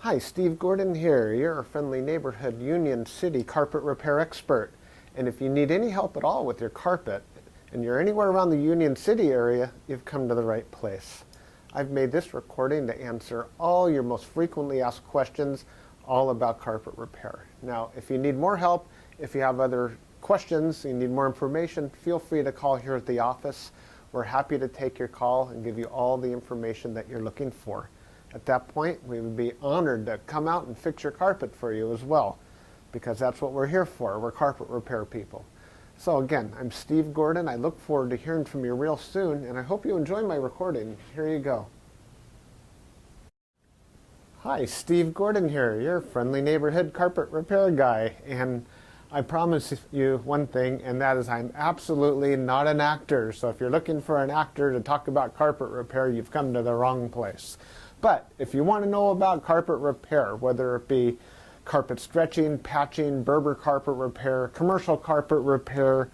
Hi, Steve Gordon here, your friendly neighborhood Union City carpet repair expert. And if you need any help at all with your carpet, and you're anywhere around the Union City area, you've come to the right place. I've made this recording to answer all your most frequently asked questions all about carpet repair. Now, if you need more help, if you have other questions, you need more information, feel free to call here at the office. We're happy to take your call and give you all the information that you're looking for. At that point, we would be honored to come out and fix your carpet for you as well, because that's what we're here for. We're carpet repair people. So again, I'm Steve Gordon. I look forward to hearing from you real soon, and I hope you enjoy my recording. Here you go. Hi, Steve Gordon here, your friendly neighborhood carpet repair guy. And I promise you one thing, and that is I'm absolutely not an actor. So if you're looking for an actor to talk about carpet repair, you've come to the wrong place. But if you want to know about carpet repair, whether it be carpet stretching, patching, Berber carpet repair, commercial carpet repair,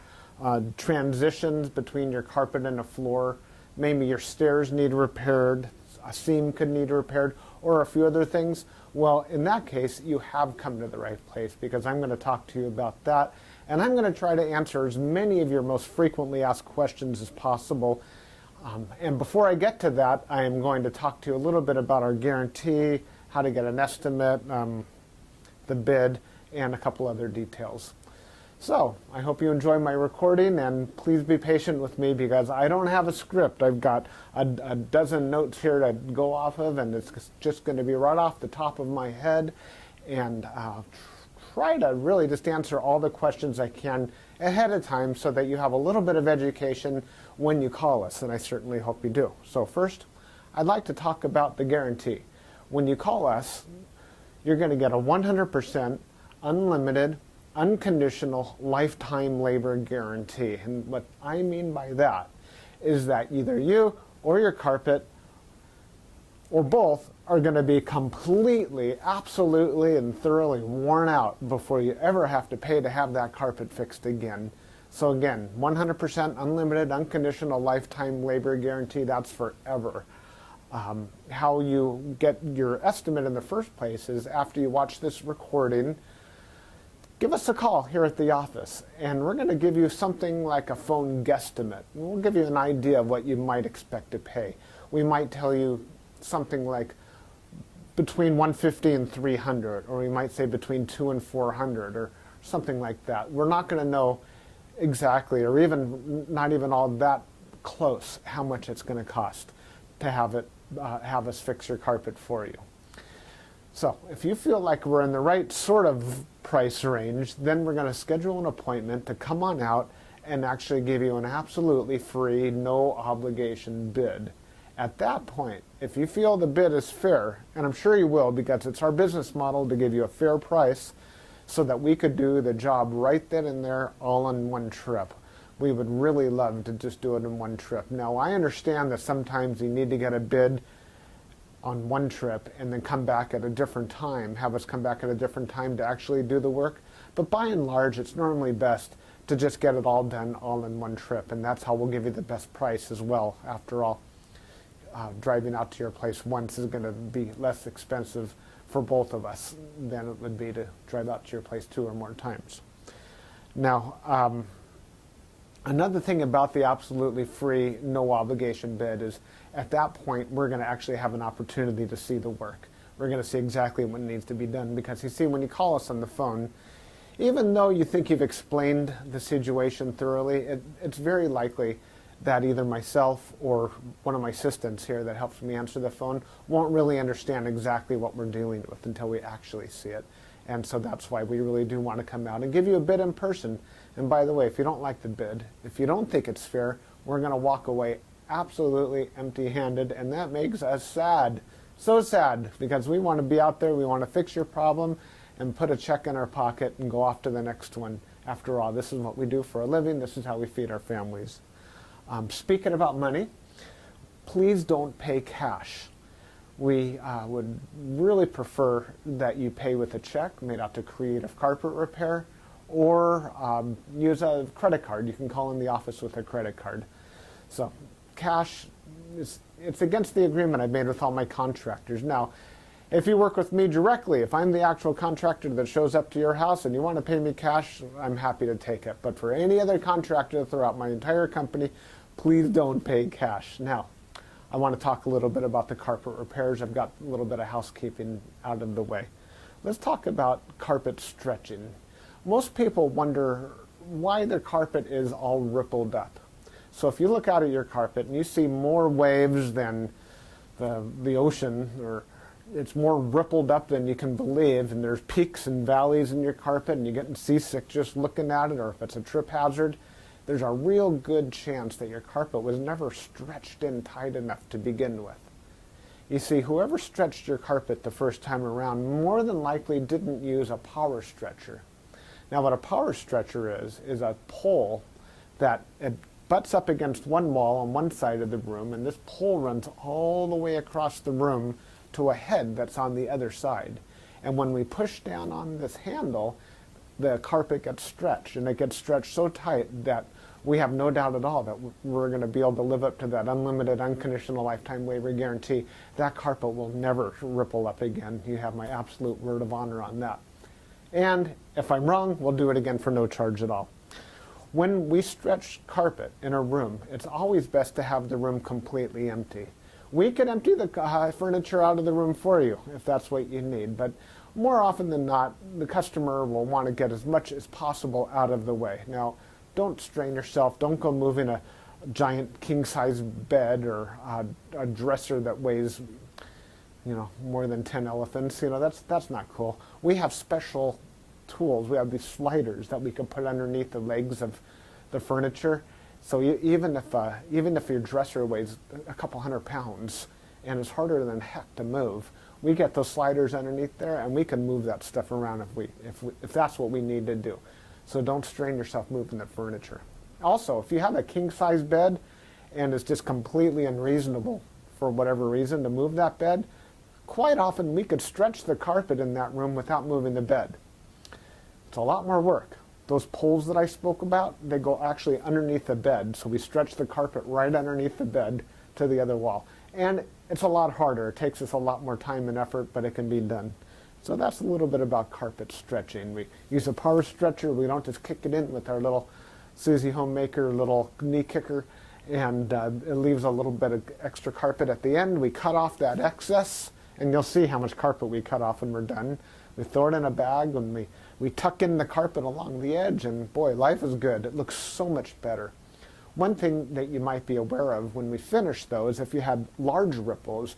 transitions between your carpet and a floor, maybe your stairs need repaired, a seam could need repaired, or a few other things, well, in that case, you have come to the right place, because I'm going to talk to you about that, and I'm going to try to answer as many of your most frequently asked questions as possible. And before I get to that, I am going to talk to you a little bit about our guarantee, how to get an estimate, the bid, and a couple other details. So I hope you enjoy my recording, and please be patient with me because I don't have a script. I've got a dozen notes here to go off of, and it's just going to be right off the top of my head, and try to really just answer all the questions I can ahead of time so that you have a little bit of education when you call us, and I certainly hope you do. So first, I'd like to talk about the guarantee. When you call us, you're going to get a 100% unlimited, unconditional lifetime labor guarantee. And what I mean by that is that either you or your carpet or both are going to be completely, absolutely, and thoroughly worn out before you ever have to pay to have that carpet fixed again. So again, 100% unlimited, unconditional lifetime labor guarantee, that's forever. How you get your estimate in the first place is after you watch this recording, give us a call here at the office, and we're going to give you something like a phone guesstimate. We'll give you an idea of what you might expect to pay. We might tell you something like between $150 and $300, or we might say between $200 and $400, or something like that. We're not going to know exactly, or even not even all that close, how much it's going to cost to have us fix your carpet for you. So if you feel like we're in the right sort of price range, then we're going to schedule an appointment to come on out and actually give you an absolutely free, no obligation bid. At that point, if you feel the bid is fair, and I'm sure you will because it's our business model to give you a fair price so that we could do the job right then and there all in one trip. We would really love to just do it in one trip. Now, I understand that sometimes you need to get a bid on one trip and then come back at a different time, have us come back at a different time to actually do the work. But by and large, it's normally best to just get it all done all in one trip, and that's how we'll give you the best price as well. After all, driving out to your place once is going to be less expensive for both of us than it would be to drive out to your place 2 or more times. Now, another thing about the absolutely free, no obligation bid is at that point, we're going to actually have an opportunity to see the work. We're going to see exactly what needs to be done because you see, when you call us on the phone, even though you think you've explained the situation thoroughly, it's very likely that either myself or one of my assistants here that helps me answer the phone won't really understand exactly what we're dealing with until we actually see it. And so that's why we really do want to come out and give you a bid in person. And by the way, if you don't like the bid, if you don't think it's fair, we're going to walk away absolutely empty-handed, and that makes us sad. So sad, because we want to be out there, we want to fix your problem and put a check in our pocket and go off to the next one. After all, this is what we do for a living. This is how we feed our families. Speaking about money, please don't pay cash. We would really prefer that you pay with a check made out to Creative Carpet Repair, or use a credit card. You can call in the office with a credit card. So cash, it's against the agreement I've made with all my contractors. Now, If you work with me directly, if I'm the actual contractor that shows up to your house and you want to pay me cash, I'm happy to take it. But for any other contractor throughout my entire company, please don't pay cash. Now, I want to talk a little bit about the carpet repairs. I've got a little bit of housekeeping out of the way. Let's talk about carpet stretching. Most people wonder why their carpet is all rippled up. So if you look out at your carpet and you see more waves than the ocean, or it's more rippled up than you can believe, and there's peaks and valleys in your carpet and you're getting seasick just looking at it, or if it's a trip hazard, there's a real good chance that your carpet was never stretched in tight enough to begin with. You see, whoever stretched your carpet the first time around more than likely didn't use a power stretcher. Now what a power stretcher is a pole that it butts up against one wall on one side of the room, and this pole runs all the way across the room to a head that's on the other side. And when we push down on this handle, the carpet gets stretched, and it gets stretched so tight that we have no doubt at all that we're going to be able to live up to that unlimited, unconditional lifetime waiver guarantee. That carpet will never ripple up again. You have my absolute word of honor on that. And if I'm wrong, we'll do it again for no charge at all. When we stretch carpet in a room, it's always best to have the room completely empty. We can empty the furniture out of the room for you if that's what you need, but more often than not, the customer will want to get as much as possible out of the way. Now, don't strain yourself. Don't go moving a giant king-size bed or a dresser that weighs, more than 10 elephants. That's not cool. We have special tools. We have these sliders that we can put underneath the legs of the furniture. So even if your dresser weighs a couple hundred pounds and is harder than heck to move, we get those sliders underneath there, and we can move that stuff around if that's what we need to do. So don't strain yourself moving the furniture. Also, if you have a king-size bed and it's just completely unreasonable for whatever reason to move that bed, quite often we could stretch the carpet in that room without moving the bed. It's a lot more work. Those poles that I spoke about, they go actually underneath the bed, so we stretch the carpet right underneath the bed to the other wall. And it's a lot harder. It takes us a lot more time and effort, but it can be done. So that's a little bit about carpet stretching. We use a power stretcher. We don't just kick it in with our little Susie Homemaker little knee kicker, and it leaves a little bit of extra carpet at the end. We cut off that excess, and you'll see how much carpet we cut off when we're done. We throw it in a bag, and we tuck in the carpet along the edge, and boy, life is good. It looks so much better. One thing that you might be aware of when we finish, though, is if you had large ripples,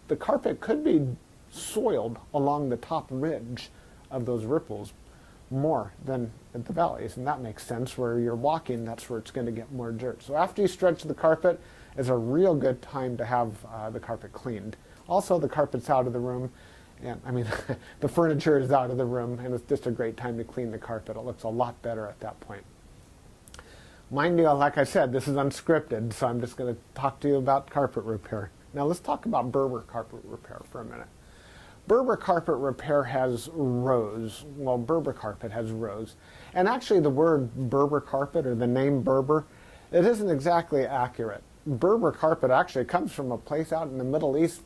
the carpet could be soiled along the top ridge of those ripples more than at the valleys, and that makes sense. Where you're walking, that's where it's going to get more dirt. So after you stretch the carpet is a real good time to have the carpet cleaned. Also, the carpet's out of the room, and the furniture is out of the room, and it's just a great time to clean the carpet. It looks a lot better at that point. Mind you, like I said, this is unscripted, so I'm just going to talk to you about carpet repair. Now let's talk about Berber carpet repair for a minute. Berber carpet repair has rows. Well, Berber carpet has rows. And actually the word Berber carpet, or the name Berber, it isn't exactly accurate. Berber carpet actually comes from a place out in the Middle East,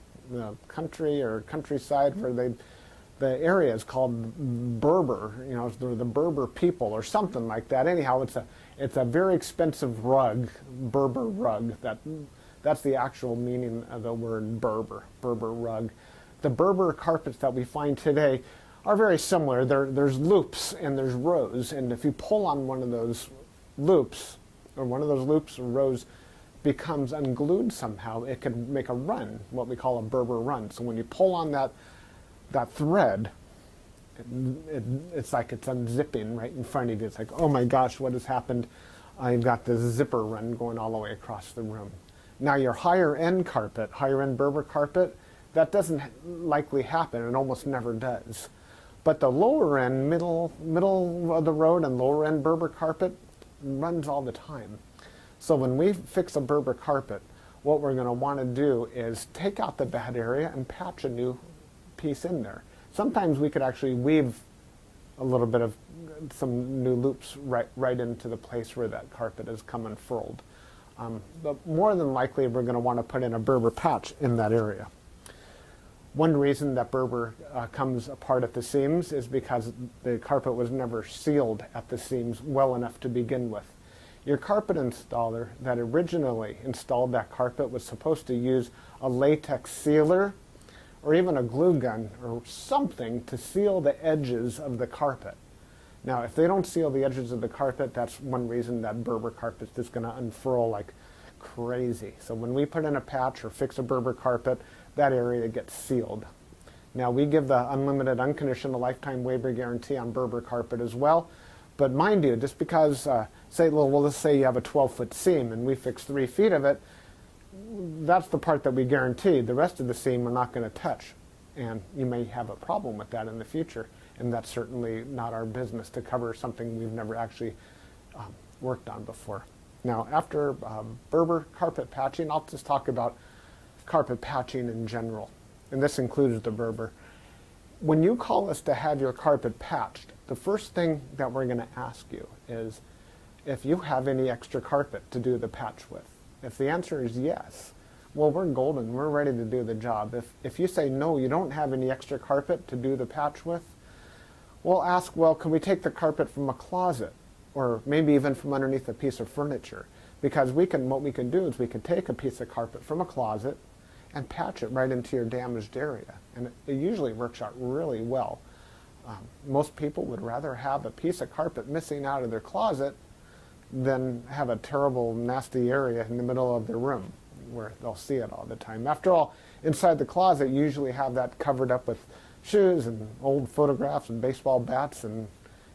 country or countryside, where the area is called Berber, the Berber people or something like that. Anyhow, it's a very expensive rug, Berber rug. That's the actual meaning of the word Berber rug. The Berber carpets that we find today are very similar. There's loops and there's rows, and if you pull on one of those loops, or rows becomes unglued somehow, it can make a run, what we call a Berber run. So when you pull on that thread, it's like it's unzipping right in front of you. It's like, oh my gosh, what has happened? I've got this zipper run going all the way across the room. Now your higher end Berber carpet, that doesn't likely happen. It almost never does. But the lower end, middle of the road and lower end Berber carpet runs all the time. So when we fix a Berber carpet, what we're going to want to do is take out the bad area and patch a new piece in there. Sometimes we could actually weave a little bit of some new loops right into the place where that carpet has come unfurled. But more than likely, we're going to want to put in a Berber patch in that area. One reason that Berber comes apart at the seams is because the carpet was never sealed at the seams well enough to begin with. Your carpet installer that originally installed that carpet was supposed to use a latex sealer or even a glue gun or something to seal the edges of the carpet. Now, if they don't seal the edges of the carpet, that's one reason that Berber carpet is going to unfurl like crazy. So when we put in a patch or fix a Berber carpet, that area gets sealed. Now, we give the unlimited, unconditional lifetime waiver guarantee on Berber carpet as well. But mind you, just because, let's say you have a 12-foot seam and we fix 3 feet of it, that's the part that we guarantee. The rest of the seam we're not going to touch. And you may have a problem with that in the future. And that's certainly not our business to cover something we've never actually worked on before. Now, after Berber carpet patching, I'll just talk about carpet patching in general. And this includes the Berber. When you call us to have your carpet patched, the first thing that we're going to ask you is if you have any extra carpet to do the patch with. If the answer is yes, well, we're golden. We're ready to do the job. If you say no, you don't have any extra carpet to do the patch with, we'll ask, well, can we take the carpet from a closet or maybe even from underneath a piece of furniture? Because what we can do is we can take a piece of carpet from a closet and patch it right into your damaged area. And it usually works out really well. Most people would rather have a piece of carpet missing out of their closet than have a terrible, nasty area in the middle of their room where they'll see it all the time. After all, inside the closet, you usually have that covered up with shoes and old photographs and baseball bats and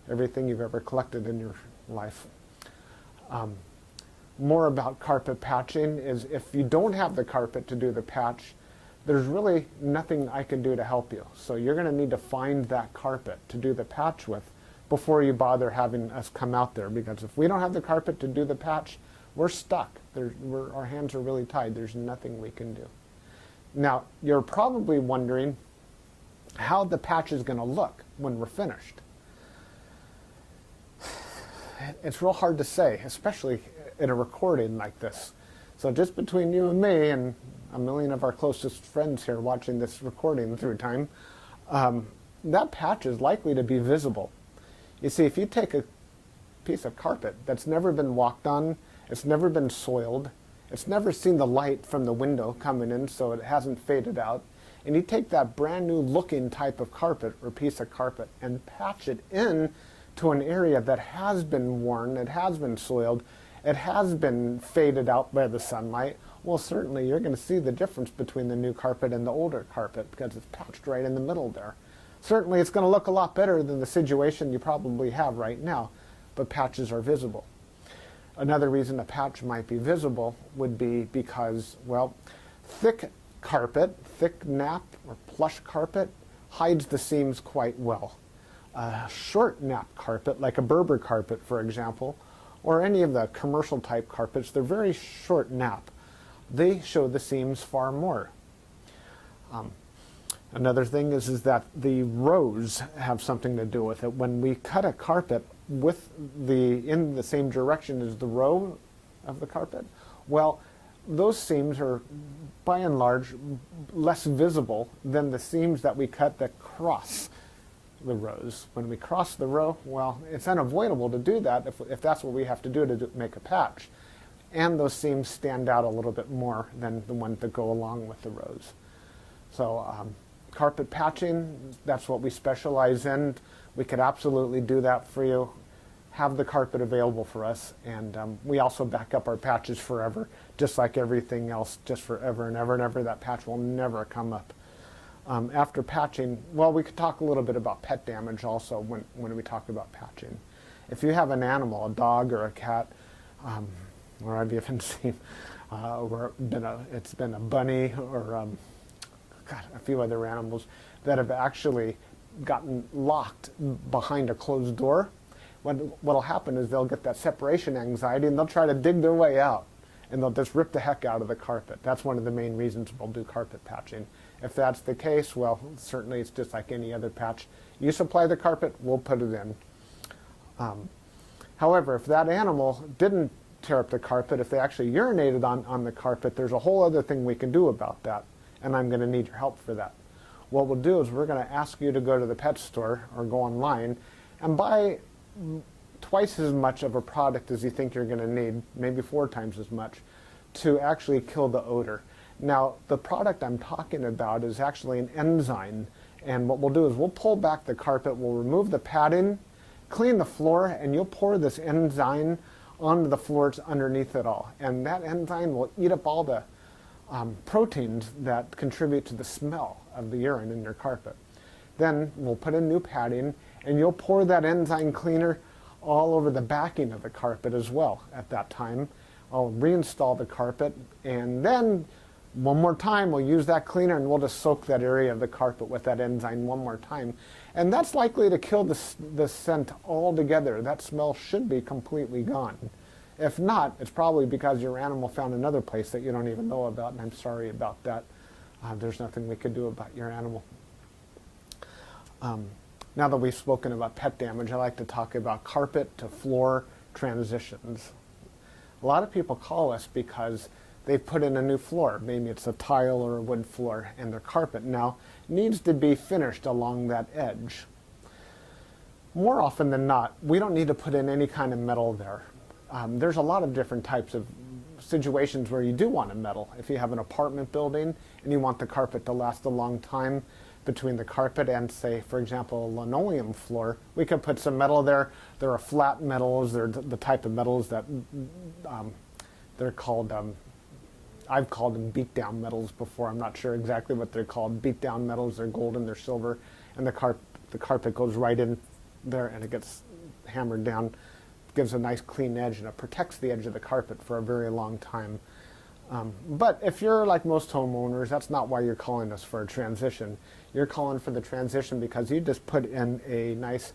everything you've ever collected in your life. More about carpet patching is if you don't have the carpet to do the patch, there's really nothing I can do to help you. So you're going to need to find that carpet to do the patch with before you bother having us come out there, because if we don't have the carpet to do the patch, we're stuck. Our hands are really tied. There's nothing we can do. Now, you're probably wondering how the patch is going to look when we're finished. It's real hard to say, especially in a recording like this. So just between you and me and a million of our closest friends here watching this recording through time, that patch is likely to be visible. You see, if you take a piece of carpet that's never been walked on, it's never been soiled, it's never seen the light from the window coming in so it hasn't faded out, and you take that brand new looking type of carpet or piece of carpet and patch it in to an area that has been worn, it has been soiled, it has been faded out by the sunlight, well, certainly you're going to see the difference between the new carpet and the older carpet because it's patched right in the middle there. Certainly it's going to look a lot better than the situation you probably have right now, but patches are visible. Another reason a patch might be visible would be because, well, thick carpet, thick nap or plush carpet hides the seams quite well. Short nap carpet, like a Berber carpet, for example, or any of the commercial type carpets, they're very short nap. They show the seams far more. Another thing is that the rows have something to do with it. When we cut a carpet in the same direction as the row of the carpet, well, those seams are by and large less visible than the seams that we cut that cross the rows. When we cross the row, well, it's unavoidable to do that if that's what we have to do to make a patch. And those seams stand out a little bit more than the ones that go along with the rows. So carpet patching, that's what we specialize in. We could absolutely do that for you. Have the carpet available for us, and we also back up our patches forever, just like everything else, just forever and ever and ever. That patch will never come up. After patching, well, we could talk a little bit about pet damage also when we talk about patching. If you have an animal, a dog or a cat, or I've even seen it's been a bunny or a few other animals that have actually gotten locked behind a closed door. What'll happen is they'll get that separation anxiety and they'll try to dig their way out and they'll just rip the heck out of the carpet. That's one of the main reasons we'll do carpet patching. If that's the case, well, certainly it's just like any other patch. You supply the carpet, we'll put it in. However, if that animal didn't tear up the carpet, if they actually urinated on the carpet, there's a whole other thing we can do about that, and I'm going to need your help for that. what we'll do is we're going to ask you to go to the pet store or go online and buy twice as much of a product as you think you're going to need, maybe 4 times as much, to actually kill the odor. Now, the product I'm talking about is actually an enzyme, and what we'll do is we'll pull back the carpet, we'll remove the padding, clean the floor, and you'll pour this enzyme onto the floors underneath it all. And that enzyme will eat up all the proteins that contribute to the smell of the urine in your carpet. Then we'll put in new padding, and you'll pour that enzyme cleaner all over the backing of the carpet as well at that time. I'll reinstall the carpet, and then one more time we'll use that cleaner and we'll just soak that area of the carpet with that enzyme one more time. And that's likely to kill the scent altogether. That smell should be completely gone. If not, it's probably because your animal found another place that you don't even know about, and I'm sorry about that. There's nothing we could do about your animal. Now that we've spoken about pet damage, I like to talk about carpet to floor transitions. A lot of people call us because they put in a new floor. Maybe it's a tile or a wood floor, and their carpet now needs to be finished along that edge. More often than not, we don't need to put in any kind of metal there. There's a lot of different types of situations where you do want a metal. If you have an apartment building and you want the carpet to last a long time, between the carpet and, say, for example, a linoleum floor, we can put some metal there. There are flat metals. They're the type of metals that they're called, I've called them beat-down metals before. I'm not sure exactly what they're called. Beat-down metals, they're golden, they're silver, and the carpet goes right in there and it gets hammered down, gives a nice clean edge, and it protects the edge of the carpet for a very long time. But if you're like most homeowners, that's not why you're calling us for a transition. You're calling for the transition because you just put in a nice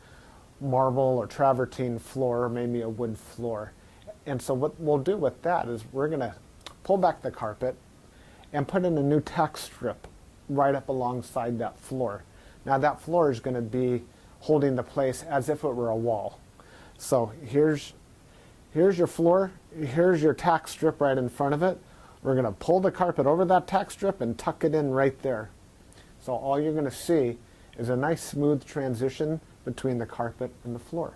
marble or travertine floor, or maybe a wood floor. And so what we'll do with that is we're going to pull back the carpet and put in a new tack strip right up alongside that floor. Now that floor is going to be holding the place as if it were a wall. So here's your floor, here's your tack strip right in front of it. We're going to pull the carpet over that tack strip and tuck it in right there. So all you're going to see is a nice smooth transition between the carpet and the floor.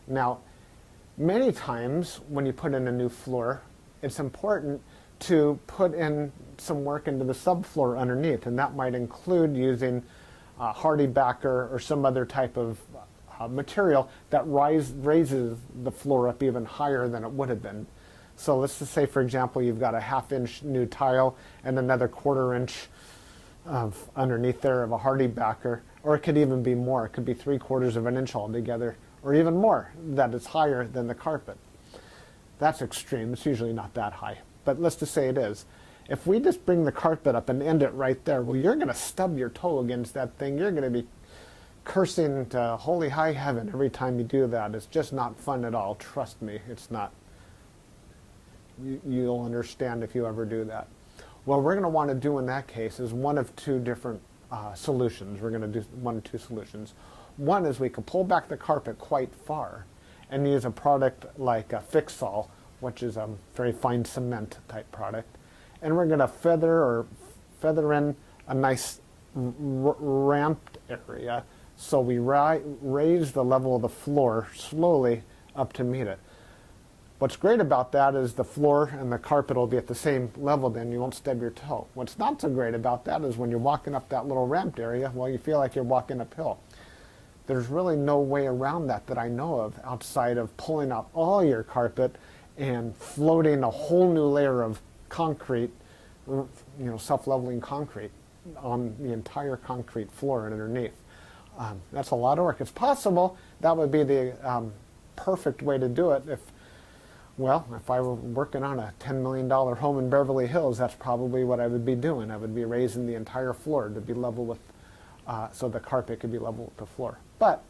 Now, many times when you put in a new floor, it's important to put in some work into the subfloor underneath, and that might include using hardy backer or some other type of material that raises the floor up even higher than it would have been. So let's just say, for example, you've got a 1/2 inch new tile and another 1/4 inch of underneath there of a hardy backer, or it could even be more. It could be 3/4 of an inch altogether, or even more, that is higher than the carpet. That's extreme. It's usually not that high, but let's just say it is. If we just bring the carpet up and end it right there, well, you're going to stub your toe against that thing. You're going to be cursing to holy high heaven every time you do that. It's just not fun at all. Trust me, it's not. You'll understand if you ever do that. What we're going to want to do in that case is one of two different solutions. We're going to do one of two solutions. One is we can pull back the carpet quite far and use a product like a Fix-All, which is a very fine cement type product. And we're going to feather in a nice ramped area, so we raise the level of the floor slowly up to meet it. What's great about that is the floor and the carpet will be at the same level, then you won't stub your toe. What's not so great about that is when you're walking up that little ramped area, well, you feel like you're walking uphill. There's really no way around that I know of outside of pulling out all your carpet and floating a whole new layer of concrete, self-leveling concrete on the entire concrete floor and underneath. That's a lot of work. It's possible that would be the perfect way to do it if I were working on a $10 million home in Beverly Hills, that's probably what I would be doing. I would be raising the entire floor to be level with, so the carpet could be level with the floor. But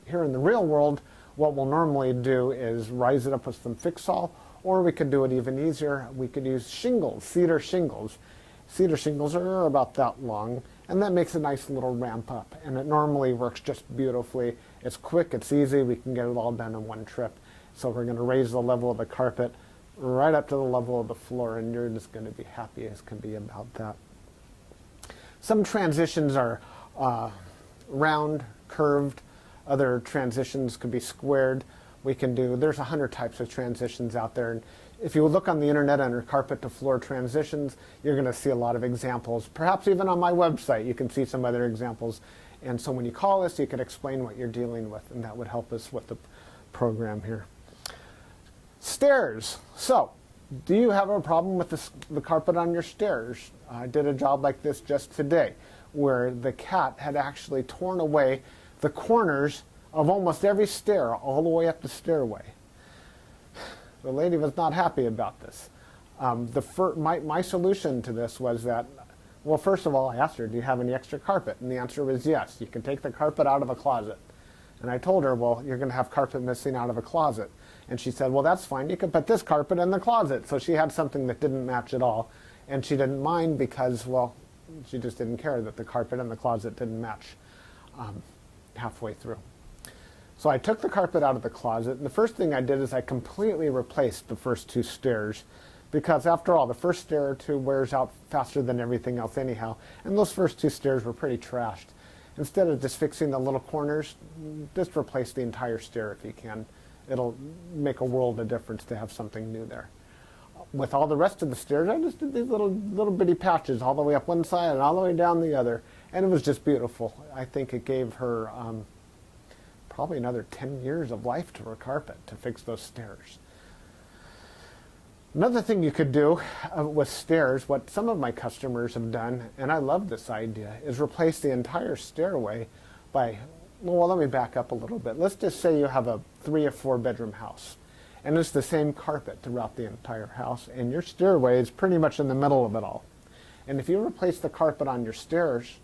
here in the real world, what we'll normally do is rise it up with some Fix-All, or we could do it even easier. We could use shingles, cedar shingles. Cedar shingles are about that long, and that makes a nice little ramp up. And it normally works just beautifully. It's quick, it's easy, we can get it all done in one trip. So we're going to raise the level of the carpet right up to the level of the floor, and you're just going to be happy as can be about that. Some transitions are round, curved. Other transitions could be squared. There's 100 types of transitions out there. And if you look on the internet under carpet to floor transitions, you're going to see a lot of examples. Perhaps even on my website, you can see some other examples. And so when you call us, you can explain what you're dealing with, and that would help us with the program here. Stairs. So, do you have a problem with the carpet on your stairs? I did a job like this just today, where the cat had actually torn away the corners of almost every stair all the way up the stairway. The lady was not happy about this. My solution to this was that, well, first of all, I asked her, do you have any extra carpet? And the answer was yes. You can take the carpet out of a closet. And I told her, well, you're going to have carpet missing out of a closet. And she said, well, that's fine. You can put this carpet in the closet. So she had something that didn't match at all. And she didn't mind because, well, she just didn't care that the carpet in the closet didn't match halfway through. So I took the carpet out of the closet, and the first thing I did is I completely replaced the first two stairs, because after all, the first stair or two wears out faster than everything else anyhow, and those first two stairs were pretty trashed. Instead of just fixing the little corners, just replace the entire stair if you can. It'll make a world of difference to have something new there. With all the rest of the stairs, I just did these little bitty patches all the way up one side and all the way down the other, and it was just beautiful. I think it gave her probably another 10 years of life to her carpet to fix those stairs. Another thing you could do with stairs, what some of my customers have done, and I love this idea, is replace the entire stairway by, well, let me back up a little bit. Let's just say you have a 3 or 4 bedroom house, and it's the same carpet throughout the entire house, and your stairway is pretty much in the middle of it all. And if you replace the carpet on your stairs,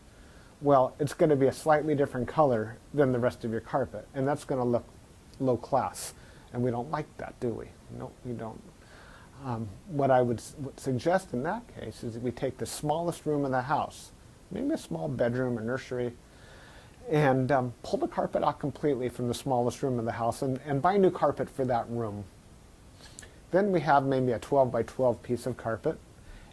well, it's going to be a slightly different color than the rest of your carpet, and that's going to look low class, and we don't like that, do we? No, we don't. What I would suggest in that case is that we take the smallest room in the house, maybe a small bedroom or nursery, and pull the carpet out completely from the smallest room in the house and buy new carpet for that room. Then we have maybe a 12 by 12 piece of carpet,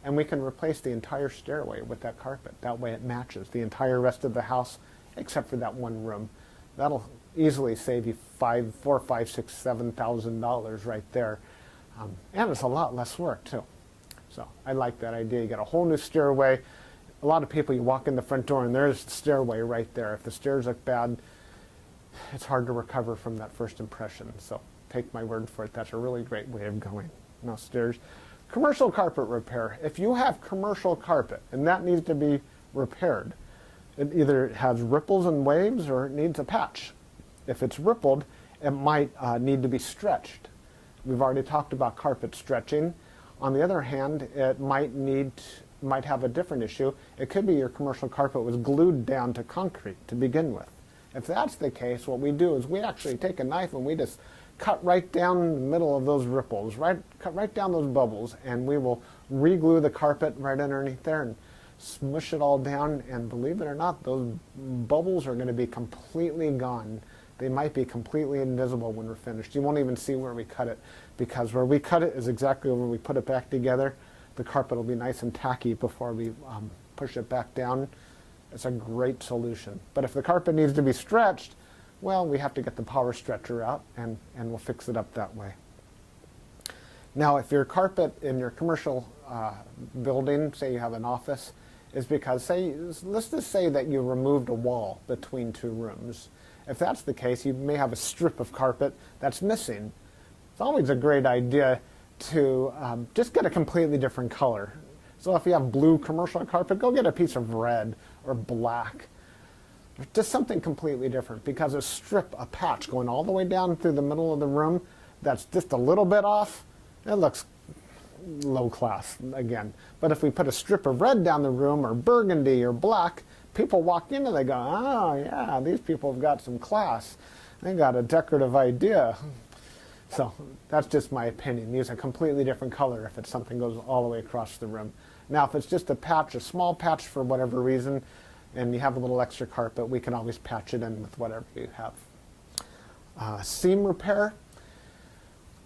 and we can replace the entire stairway with that carpet. That way it matches the entire rest of the house except for that one room. That'll easily save you $4,000, $5,000, $6,000, $7,000 right there. And it's a lot less work too. So I like that idea. You get a whole new stairway. A lot of people, you walk in the front door and there's the stairway right there. If the stairs look bad, it's hard to recover from that first impression. So take my word for it. That's a really great way of going. No stairs. Commercial carpet repair. If you have commercial carpet and that needs to be repaired, it either has ripples and waves or it needs a patch. If it's rippled, it might need to be stretched. We've already talked about carpet stretching. On the other hand, it might have a different issue. It could be your commercial carpet was glued down to concrete to begin with. If that's the case, what we do is we actually take a knife and we just cut right down the middle of those ripples, cut right down those bubbles, and we will re-glue the carpet right underneath there and smush it all down, and believe it or not, those bubbles are going to be completely gone. They might be completely invisible when we're finished. You won't even see where we cut it, because where we cut it is exactly where we put it back together. The carpet will be nice and tacky before we push it back down. It's a great solution. But if the carpet needs to be stretched, well, we have to get the power stretcher out, and we'll fix it up that way. Now, if your carpet in your commercial building, say you have an office, is because, let's just say that you removed a wall between two rooms. If that's the case, you may have a strip of carpet that's missing. It's always a great idea to just get a completely different color. So if you have blue commercial carpet, go get a piece of red or black. Just something completely different, because a patch going all the way down through the middle of the room that's just a little bit off, it looks low class again. But if we put a strip of red down the room, or burgundy or black, people walk in and they go, oh yeah, these people have got some class. They got a decorative idea. So that's just my opinion. Use a completely different color if it's something goes all the way across the room. Now if it's just a patch, a small patch for whatever reason, and you have a little extra carpet, we can always patch it in with whatever you have. Seam repair.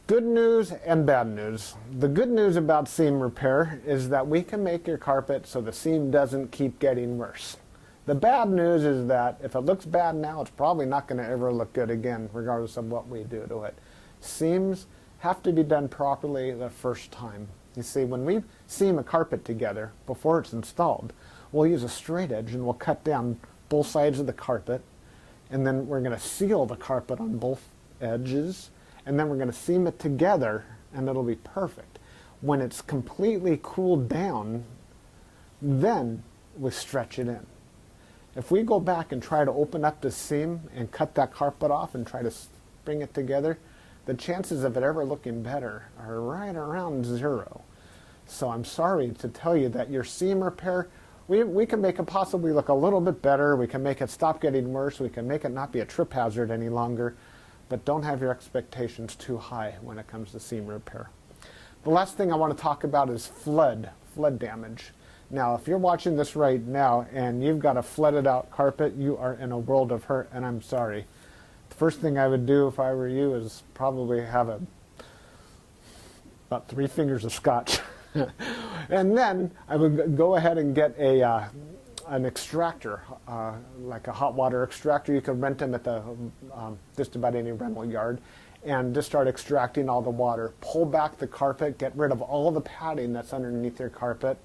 Good news and bad news. The good news about seam repair is that we can make your carpet so the seam doesn't keep getting worse. The bad news is that if it looks bad now, it's probably not going to ever look good again, regardless of what we do to it. Seams have to be done properly the first time. You see, when we seam a carpet together before it's installed, we'll use a straight edge and we'll cut down both sides of the carpet, and then we're going to seal the carpet on both edges, and then we're going to seam it together, and it'll be perfect. When it's completely cooled down, then we stretch it in. If we go back and try to open up the seam and cut that carpet off and try to bring it together, the chances of it ever looking better are right around 0. So I'm sorry to tell you that your seam repair, we can make it possibly look a little bit better. We can make it stop getting worse. We can make it not be a trip hazard any longer. But don't have your expectations too high when it comes to seam repair. The last thing I want to talk about is flood damage. Now, if you're watching this right now and you've got a flooded out carpet, you are in a world of hurt, and I'm sorry. The first thing I would do if I were you is probably have about 3 fingers of scotch. And then I would go ahead and get an extractor, like a hot water extractor. You can rent them at the just about any rental yard, and just start extracting all the water. Pull back the carpet, get rid of all the padding that's underneath your carpet.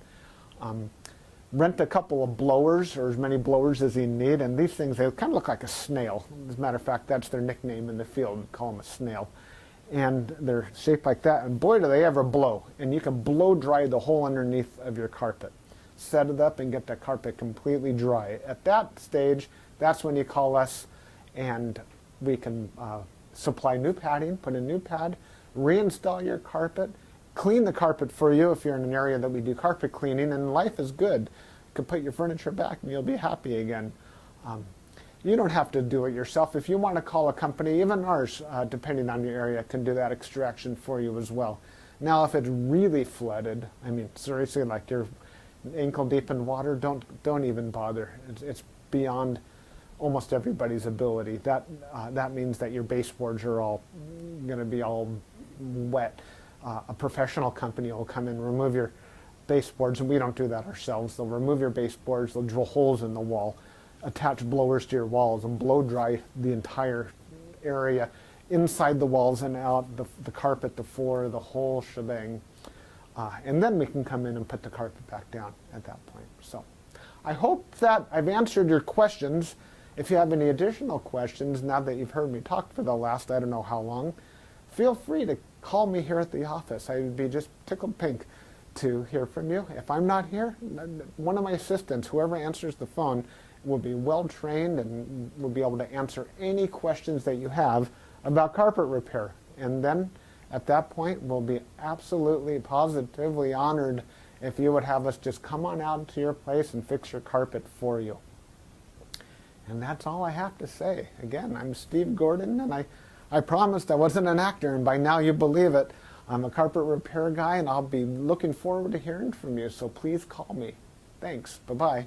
Rent a couple of blowers, or as many blowers as you need, and these things, they kind of look like a snail. As a matter of fact, that's their nickname in the field. We call them a snail. And they're shaped like that, and boy do they ever blow. And you can blow dry the whole underneath of your carpet. Set it up and get the carpet completely dry. At that stage, that's when you call us, and we can supply new padding, put a new pad, reinstall your carpet, clean the carpet for you if you're in an area that we do carpet cleaning, and life is good. You can put your furniture back and you'll be happy again. You don't have to do it yourself. If you want to call a company, even ours, depending on your area, can do that extraction for you as well. Now, if it's really flooded, I mean, seriously, like you're ankle deep in water, don't even bother. It's beyond almost everybody's ability. That means that your baseboards are all going to be all wet. A professional company will come in, remove your baseboards, and we don't do that ourselves. They'll remove your baseboards, they'll drill holes in the wall, attach blowers to your walls, and blow dry the entire area, inside the walls and out, the carpet, the floor, the whole shebang. And then we can come in and put the carpet back down at that point. So I hope that I've answered your questions. If you have any additional questions, now that you've heard me talk for the last I don't know how long, feel free to call me here at the office. I would be just tickled pink to hear from you. If I'm not here, one of my assistants, whoever answers the phone, will be well trained and will be able to answer any questions that you have about carpet repair. And then at that point, we'll be absolutely positively honored if you would have us just come on out to your place and fix your carpet for you. And that's all I have to say. Again, I'm Steve Gordon, and I promised I wasn't an actor, and by now you believe it. I'm a carpet repair guy, and I'll be looking forward to hearing from you, so please call me. Thanks. Bye-bye.